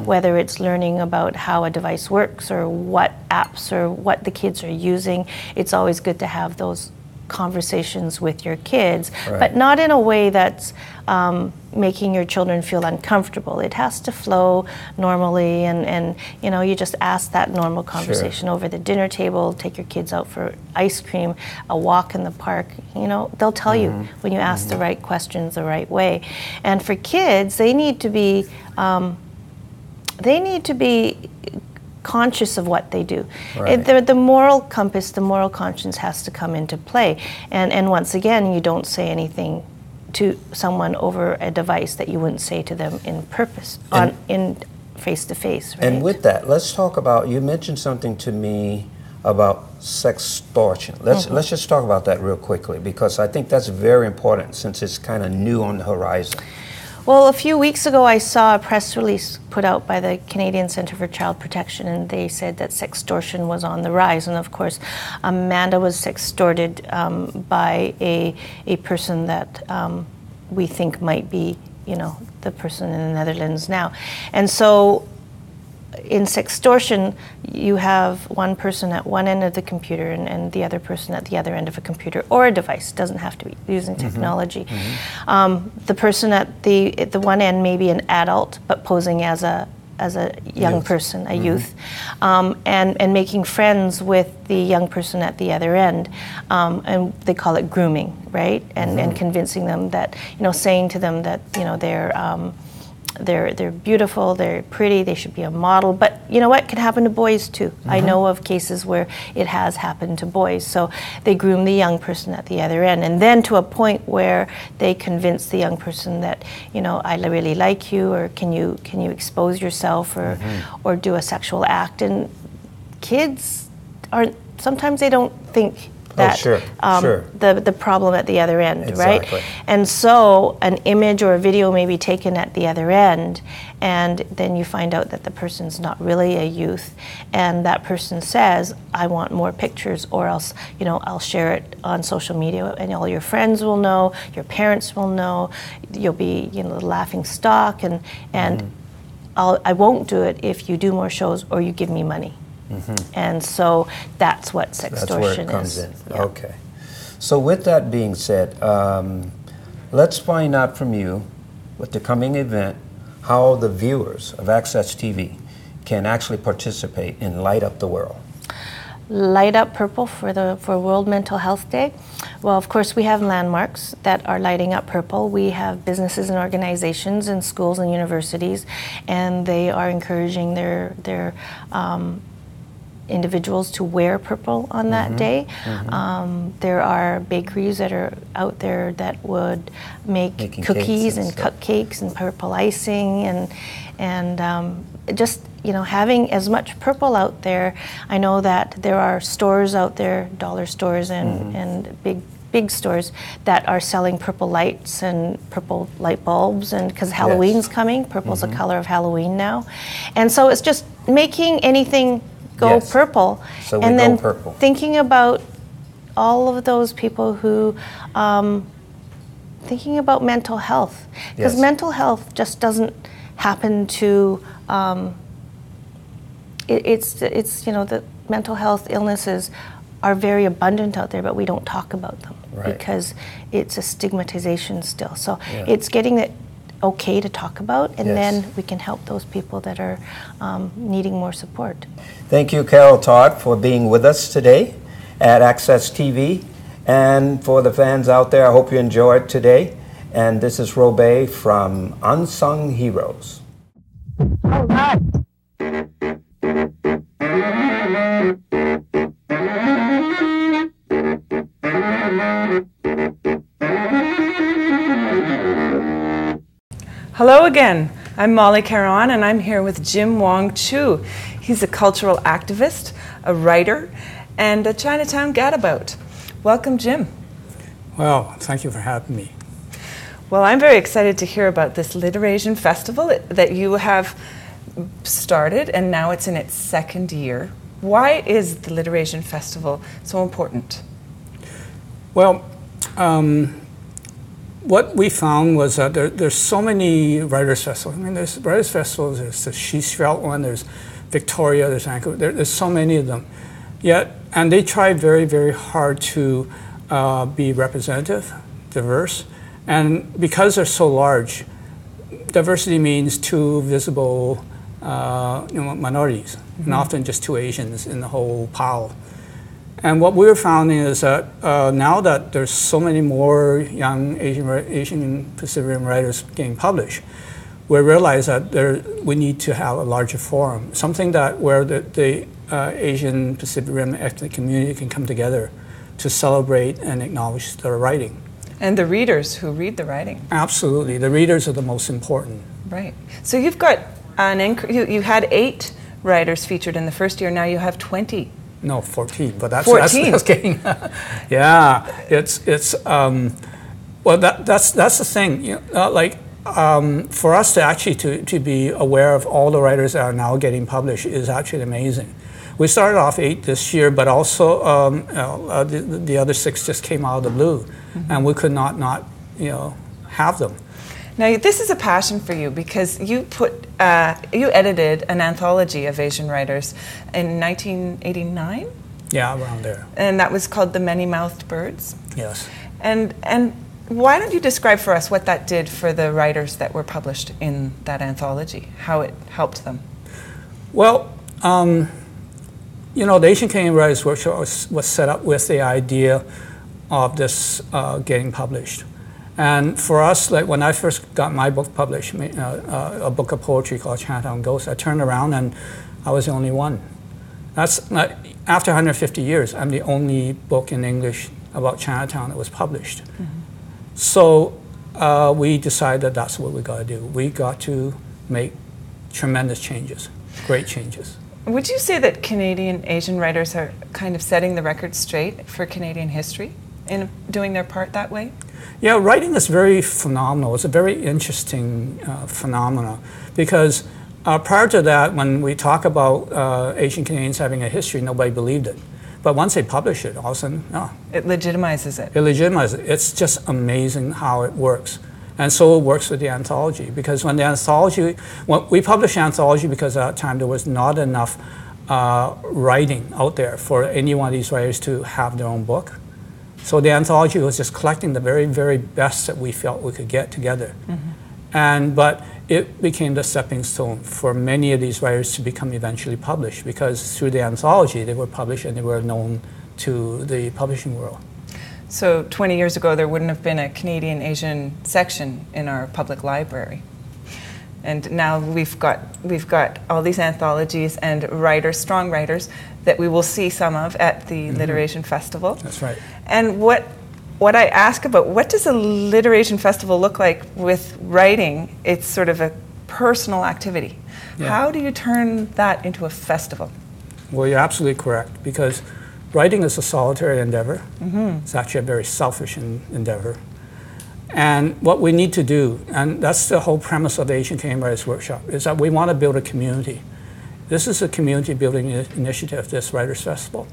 whether it's learning about how a device works, or what apps or what the kids are using. It's always good to have those conversations with your kids, but not in a way that's making your children feel uncomfortable. It has to flow normally, and you just ask that normal conversation over the dinner table, take your kids out for ice cream, a walk in the park. They'll tell you when you ask the right questions the right way. And for kids, they need to be conscious of what they do. The moral compass, the moral conscience has to come into play. And once again, you don't say anything to someone over a device that you wouldn't say to them in face-to-face. Right? And with that, let's talk about, you mentioned something to me about sextortion. Let's just talk about that real quickly, because I think that's very important since it's kind of new on the horizon. Well, a few weeks ago, I saw a press release put out by the Canadian Centre for Child Protection, and they said that sextortion was on the rise. And of course, Amanda was sextorted by a person that we think might be, the person in the Netherlands now. And so in sextortion, you have one person at one end of the computer and the other person at the other end of a computer or a device. It doesn't have to be using technology. The person at the one end may be an adult, but posing as a young person, a youth, and making friends with the young person at the other end, and they call it grooming, right? And convincing them that, saying to them that, they're beautiful, they're pretty, they should be a model. But you know what? It could happen to boys too. I know of cases where it has happened to boys. So they groom the young person at the other end, and then to a point where they convince the young person that, I really like you, or can you expose yourself, or do a sexual act. And kids sometimes they don't think that the problem at the other end, right? And so an image or a video may be taken at the other end, and then you find out that the person's not really a youth, and that person says, I want more pictures, or else, I'll share it on social media, and all your friends will know, your parents will know, you'll be, the laughing stock, and I won't do it if you do more shows or you give me money. And so that's what sextortion is. That's where it comes in. Yeah. Okay. So with that being said, let's find out from you, with the coming event, how the viewers of Access TV can actually participate in Light Up the World. Light Up Purple for World Mental Health Day. Well, of course, we have landmarks that are lighting up purple. We have businesses and organizations and schools and universities, and they are encouraging their individuals to wear purple on that day. There are bakeries that are out there that would make cookies and cupcakes and purple icing, and just you know, having as much purple out there, I know that there are stores out there, dollar stores and big stores that are selling purple lights and purple light bulbs, and because Halloween's coming, purple's the color of Halloween now, and so it's just making anything go purple, so and then purple. Thinking about all of those people who thinking about mental health, because mental health just doesn't happen to it's you know, the mental health illnesses are very abundant out there, but we don't talk about them because it's a stigmatization still. So it's getting it okay to talk about, and then we can help those people that are needing more support. Thank you, Carol Todd, for being with us today at Access TV. And for the fans out there, I hope you enjoyed today. And this is Robey from Unsung Heroes. All right. Hello again. I'm Molly Caron, and I'm here with Jim Wong Chu. He's a cultural activist, a writer, and a Chinatown gadabout. Welcome, Jim. Well, thank you for having me. Well, I'm very excited to hear about this Literasian Festival that you have started, and now it's in its second year. Why is the Literasian Festival so important? Well, what we found was that there's so many writers' festivals. I mean, there's writers' festivals, there's the Sheesfeld one, there's Victoria, there's Vancouver, there's so many of them. Yet, and they try very, very hard to be representative, diverse, and because they're so large, diversity means two visible minorities, and often just two Asians in the whole pile. And what we're finding is that now that there's so many more young Asian Pacific Rim writers getting published, we realize that we need to have a larger forum, something that where the Asian Pacific Rim ethnic community can come together to celebrate and acknowledge their writing. And the readers who read the writing. Absolutely, the readers are the most important. Right. So you've got you had 8 writers featured in the first year. Now you have 20. No, 14. But that's 14. That's getting. Yeah, it's well that's the thing. You know, for us to actually to be aware of all the writers that are now getting published is actually amazing. We started off 8 this year, but also the other 6 just came out of the blue, and we could not have them. Now this is a passion for you because you you edited an anthology of Asian writers in 1989. Yeah, around there. And that was called The Many-Mouthed Birds. Yes. And why don't you describe for us what that did for the writers that were published in that anthology, how it helped them? Well, you know, the Asian Canadian Writers Workshop was set up with the idea of this getting published. And for us, like when I first got my book published, a book of poetry called Chinatown Ghosts, I turned around and I was the only one. That's after 150 years, I'm the only book in English about Chinatown that was published. So we decided that's what we got to do. We got to make tremendous changes, great changes. Would you say that Canadian Asian writers are kind of setting the record straight for Canadian history in doing their part that way? Yeah, writing is very phenomenal. It's a very interesting phenomenon because prior to that, when we talk about Asian Canadians having a history, nobody believed it. But once they publish it, all of a sudden, it legitimizes it. It legitimizes it. It's just amazing how it works. And so it works with the anthology because when we published the anthology because at that time there was not enough writing out there for any one of these writers to have their own book. So the anthology was just collecting the very, very best that we felt we could get together. But it became the stepping stone for many of these writers to become eventually published because through the anthology they were published and they were known to the publishing world. So 20 years ago there wouldn't have been a Canadian Asian section in our public library. And now we've got all these anthologies and writers, strong writers, that we will see some of at the Literasian Festival. That's right. And what I ask about, what does a Literasian Festival look like with writing? It's sort of personal activity. Yeah. How do you turn that into a festival? Well, you're absolutely correct, because writing is a solitary endeavor. It's actually a very selfish endeavor. And what we need to do, and that's the whole premise of the Asian Canadian Writers Workshop, is that we want to build a community. This is a community building initiative, this Writers Festival.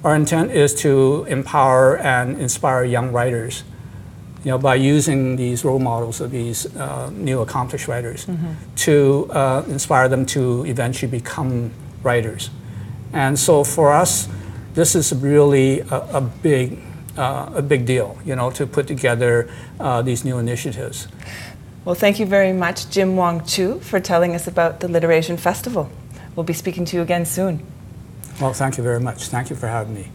Our intent is to empower and inspire young writers, by using these role models of these new accomplished writers to inspire them to eventually become writers. And so for us, this is really a big deal, to put together these new initiatives. Well, thank you very much, Jim Wong Chu, for telling us about the Literation Festival. We'll be speaking to you again soon. Well, thank you very much. Thank you for having me.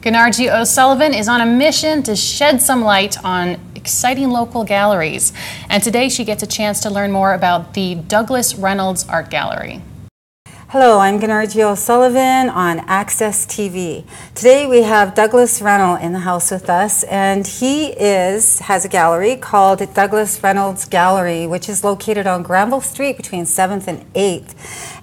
Gunargie O'Sullivan is on a mission to shed some light on exciting local galleries. And today she gets a chance to learn more about the Douglas Reynolds Art Gallery. Hello, I'm Gunargie O'Sullivan on Access TV. Today we have Douglas Reynolds in the house with us, and he has a gallery called Douglas Reynolds Gallery, which is located on Granville Street between 7th and 8th.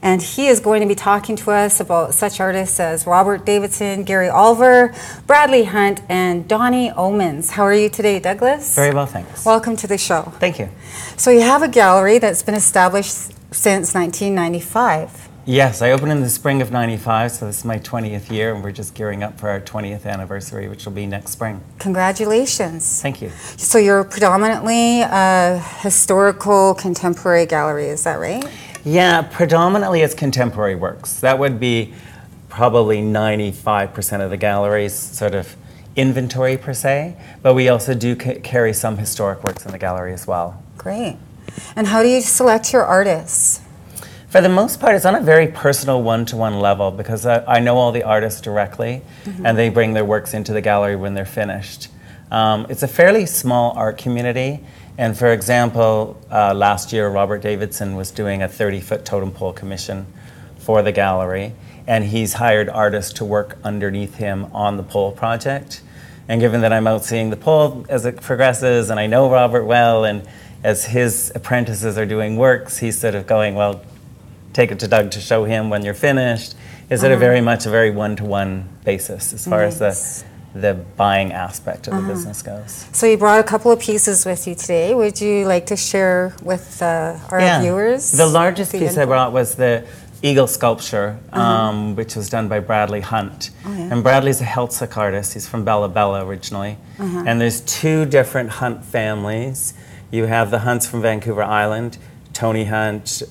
And he is going to be talking to us about such artists as Robert Davidson, Gary Olver, Bradley Hunt, and Donnie Omens. How are you today, Douglas? Very well, thanks. Welcome to the show. Thank you. So you have a gallery that's been established since 1995. Yes, I opened in the spring of '95, so this is my 20th year, and we're just gearing up for our 20th anniversary, which will be next spring. Congratulations. Thank you. So you're predominantly a historical contemporary gallery, is that right? Yeah, predominantly it's contemporary works. That would be probably 95% of the gallery's sort of inventory per se, but we also do carry some historic works in the gallery as well. Great. And how do you select your artists? For the most part, it's on a very personal one-to-one level, because I know all the artists directly, and they bring their works into the gallery when they're finished. It's a fairly small art community, and for example, last year Robert Davidson was doing a 30-foot totem pole commission for the gallery, and he's hired artists to work underneath him on the pole project. And given that I'm out seeing the pole as it progresses, and I know Robert well, and as his apprentices are doing works, he's sort of going, well, take it to Doug to show him when you're finished. Is it a very one-to-one basis as far as the buying aspect of the business goes? So you brought a couple of pieces with you today. Would you like to share with our viewers? The largest piece I brought was the eagle sculpture, which was done by Bradley Hunt. And Bradley's a Heiltsuk artist. He's from Bella Bella originally. And there's two different Hunt families. You have the Hunts from Vancouver Island, Tony Hunt,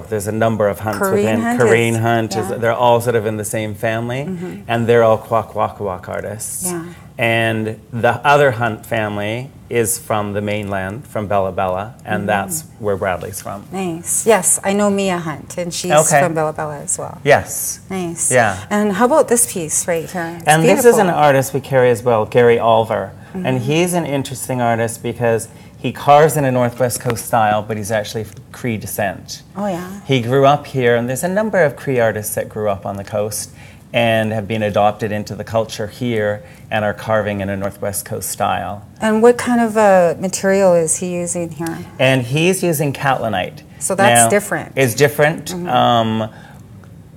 there's a number of Hunts within. Caron Hunt, they're all sort of in the same family, and they're all Kwakwaka'wakw artists. And the other Hunt family is from the mainland, from Bella Bella, and that's where Bradley's from. Nice. Yes, I know Mia Hunt, and she's from Bella Bella as well. Yes. Nice. Yeah. And how about this piece right here? It's and beautiful. This is an artist we carry as well, Gary Olver. And he's an interesting artist because he carves in a Northwest Coast style, but he's actually Cree descent. Oh, yeah. He grew up here, and there's a number of Cree artists that grew up on the coast and have been adopted into the culture here and are carving in a Northwest Coast style. And what kind of material is he using here? And he's using catlinite. So that's different. It's different.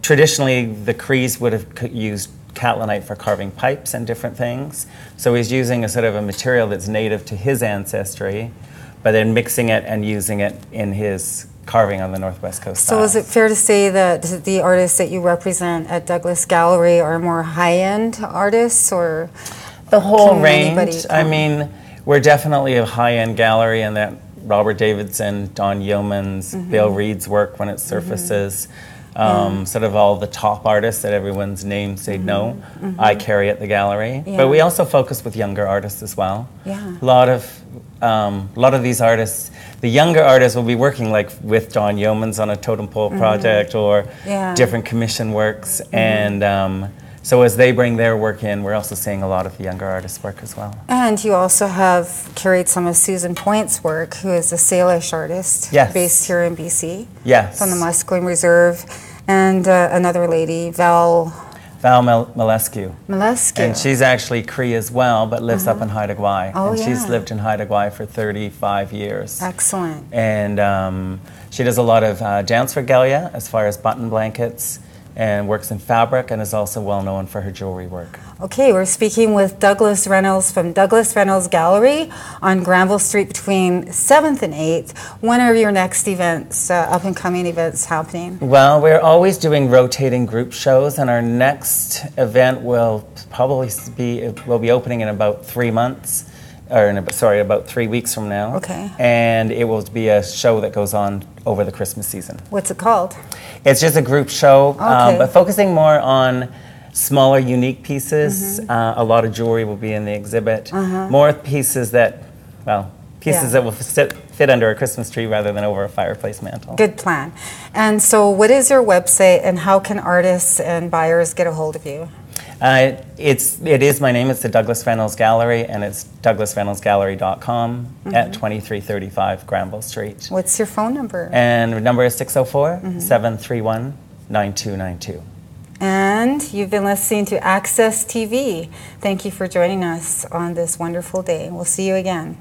Traditionally, the Crees would have used catlinite for carving pipes and different things. So he's using a sort of a material that's native to his ancestry, but then mixing it and using it in his carving on the Northwest Coast style. So is it fair to say that the artists that you represent at Douglas Gallery are more high-end artists, or the whole range? I mean, we're definitely a high-end gallery in that Robert Davidson, Don Yeomans, Bill Reed's work when it surfaces, sort of all the top artists that everyone's names they know, I carry at the gallery. But we also focus with younger artists as well. A lot of these artists, the younger artists will be working like with Don Yeomans on a totem pole project or different commission works, and so as they bring their work in, we're also seeing a lot of the younger artists' work as well. And you also have carried some of Susan Point's work, who is a Salish artist based here in BC. From the Musqueam Reserve. And another lady, Val Val Malescu. Malescu. And she's actually Cree as well, but lives up in Haida Gwaii. Oh, and yeah. she's lived in Haida Gwaii for 35 years. Excellent. And she does a lot of dance regalia as far as button blankets, and works in fabric, and is also well known for her jewelry work. Okay, we're speaking with Douglas Reynolds from Douglas Reynolds Gallery on Granville Street between 7th and 8th. When are your next events, up-and-coming events happening? Well, we're always doing rotating group shows, and our next event will probably be opening in about 3 months, or about 3 weeks from now. Okay. And it will be a show that goes on over the Christmas season. What's it called? It's just a group show, Okay. but focusing more on smaller, unique pieces. A lot of jewelry will be in the exhibit. More pieces that, that will fit under a Christmas tree rather than over a fireplace mantle. Good plan. And so what is your website, and how can artists and buyers get a hold of you? It is my name. It's the Douglas Reynolds Gallery, and it's douglasreynoldsgallery.com at 2335 Granville Street. What's your phone number? And the number is 604-731-9292. And you've been listening to Access TV. Thank you for joining us on this wonderful day. We'll see you again.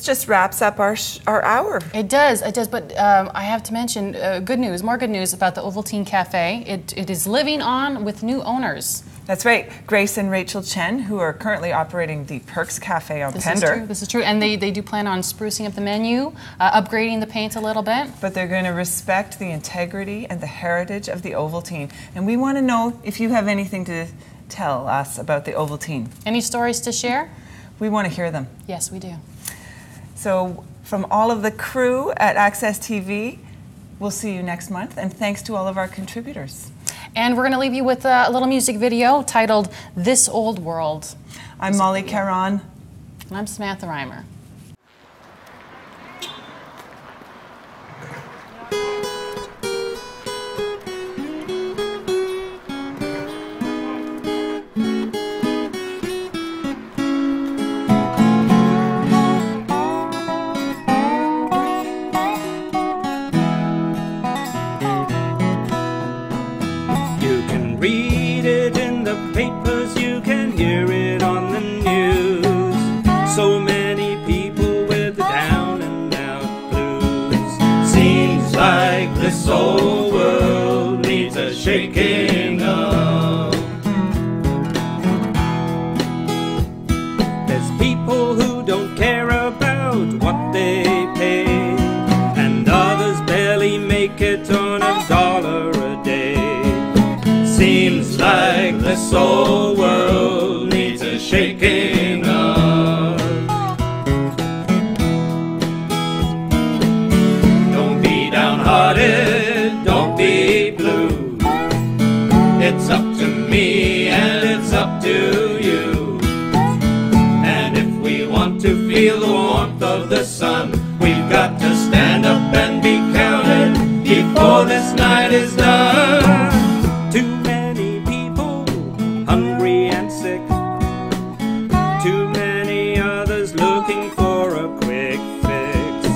Just wraps up our hour. It does, but I have to mention more good news about the Ovaltine Cafe. It is living on with new owners. That's right. Grace and Rachel Chen, who are currently operating the Perks Cafe on Pender. This is true. And they do plan on sprucing up the menu, upgrading the paint a little bit. But they're going to respect the integrity and the heritage of the Ovaltine. And we want to know if you have anything to tell us about the Ovaltine. Any stories to share? We want to hear them. Yes, we do. So from all of the crew at Access TV, we'll see you next month, and thanks to all of our contributors. And we're going to leave you with a little music video titled This Old World. I'm Molly Caron. And I'm Samantha Reimer. Read it in the papers, you can hear it on the news. So many people with the down and out blues. Seems like this old world needs a shaking up. There's people who don't care about what they pay, and others barely make it on $1 a day. Seems like this old world needs a shaking up. Don't be downhearted, don't be blue. It's up to me and it's up to you. And if we want to feel the warmth of the sun, we've got to stand up and be counted before this night is done. Too many people hungry and sick, too many others looking for a quick fix.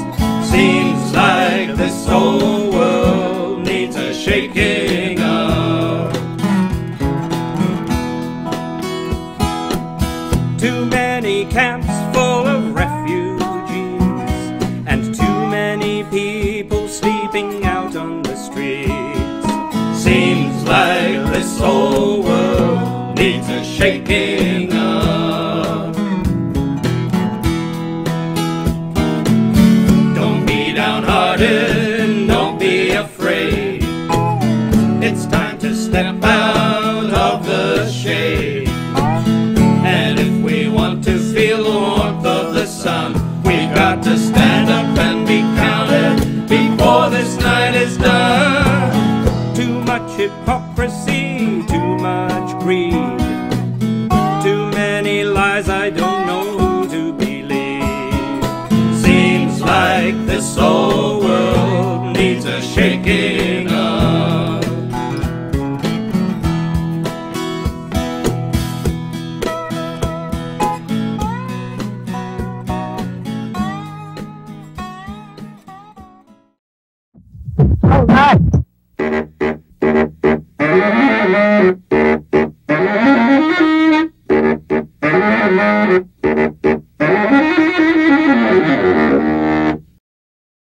Seems like this whole world needs a shaking up. Too many camps full of refugees, and too many people sleeping out on the streets. Seems like this whole world needs a shaking up. Don't be downhearted, don't be afraid. It's time to step out of the shade. And if we want to feel the warmth of the sun, we've got to stand up and be counted before this night is done. Too much hypocrisy, too much greed, too many lies, I don't know who to believe. Seems like this whole world needs a shaking up. All right.